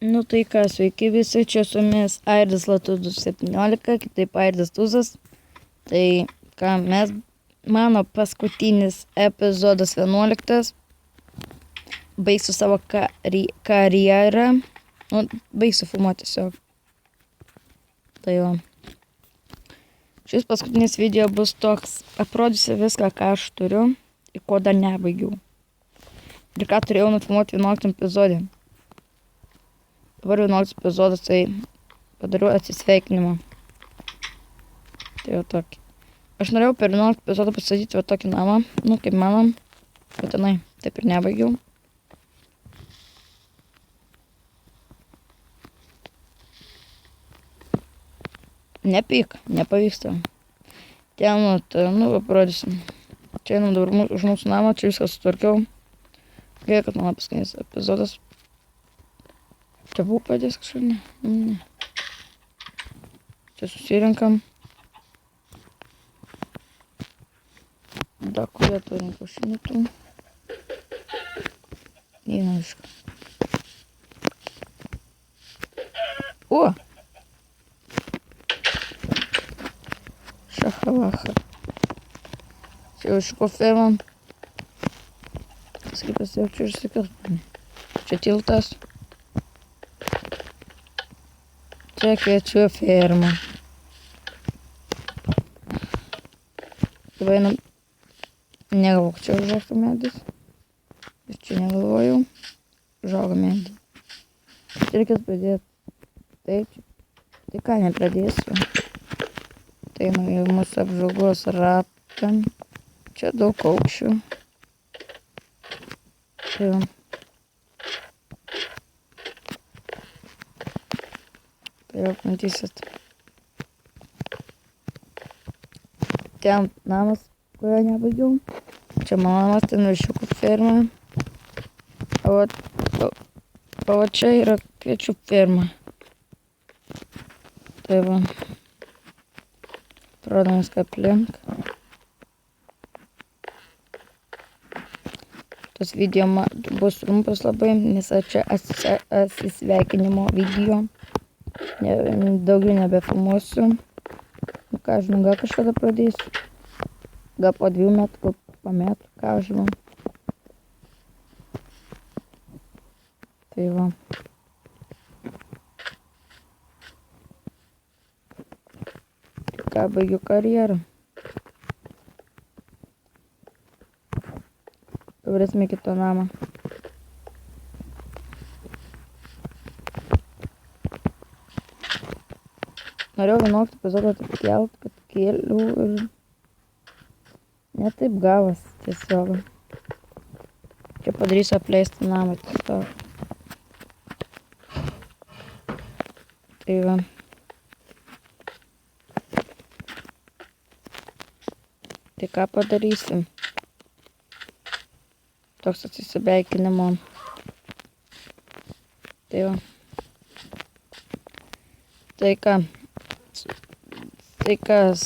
Nu tai ką, sveiki visi, čia su jumis Aidas Latūzas 17, kitaip Aidas Tūzas. Tai ką, mano paskutinis epizodas 11. Baigsiu savo karjerą. Nu, baigsiu filmuoti tiesiog. Tai va. Šis paskutinis video bus toks, aprodysiu viską, ką aš turiu ir ko dar nebaigiau. Ir ką turėjau nufilmuoti 11 epizodė. Dabar 11 epizodas, tai padariau atsisveikinimą. Tai jau tokį. Aš norėjau per 11 epizodą pastatyti va tokį namą, nu kaip mano, bet tenai taip ir nebaigiau. Nepyk, nepavyksta. Ten, nu, parodysim. Čia einam dabar už mūsų namą, čia viską sutvarkiau. Gerai, kad mano paskutinis epizodas. Čia buvo padės kažkaip, ne. Čia susirinkam. Da, kurie turim kiaušinių. Nežinau. O! Šachavacha. Čia jau iškofėvam. Kaip pasijaučiu ir sakiau. Čia tiltas. Čia kviečių ferma. Dabar einam. Negalvok, čia užaugtų medis. Ir čia negalvojau. Užaugo medį. Reikės pradėti. Taip. Tai ką nepradėsiu. Tai einu į mūsų apžvalgos ratą. Čia daug aukščių. Tai va. Tai jau matysit. Ten namas, kurio nebaigiau. Čia mano namas, ten viščiukų ferma. O čia yra kviečių ferma. Tai va. Parodom viską aplink. Tas video bus trumpas labai, nes čia atsisveikinimo video. Daugiau nebefilmuosiu. Nu ką žinau, gal kažkada pradėsiu. Gal po 2 metų, gal po metų, ką žinau. Tai va. Ką baigiu karjerą. Pavarėsime kitą namą. Norėjau 11 epizodą taip kelt, kad kėliau ir netaip gavas tiesiog. Čia padarysiu apleistą namą tiesiog. Tai va. Tai ką padarysim? Toks atsisveikinimo. Tai va. Tai ką? Tai kas,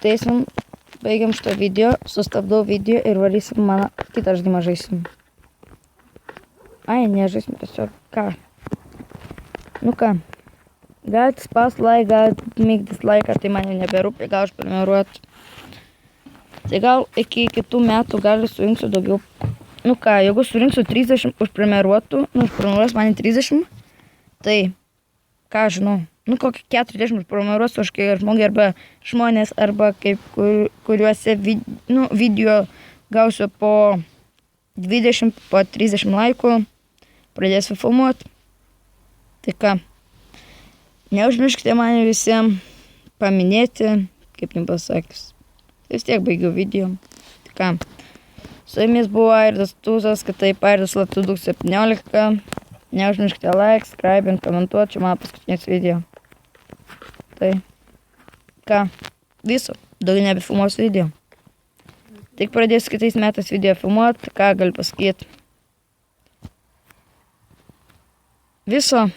teisim, baigiam šitą video, sustabdau video ir varysim mano kitą žaidimą žaisim. Ai, nežaisim tiesiog, ką. Nu ką, galite spausti like, galite mėgti dislike, tai man jau neberūpi, gal aš prenumeruoti. Tai gal iki kitų metų gal surinksiu daugiau. Nu ką, jeigu surinksiu 30 užprenumeruotų, nu užprenumeruos man 30, tai ką žinau. Nu, kokį 40 prenumeruosiu aš kai žmogai arba žmonės, arba kaip kuriuose video gausiu po 20, po 30 laikų, pradėsiu filmuoti. Tai ką, neužmirškite mane visiems paminėti, kaip jums pasakius. Tai vis tiek baigiau video. Tai ką, su jumis buvo Aidas Tūzas, kitaip Aidas Latūzas 17. Neužmirškite like, subscribe, komentuoti, čia mano paskutinis video. Tai ką, viso, daugiau nebefilmuosiu video. Tik pradėsiu kitais metais video filmuoti, ką galiu pasakyti. Viso.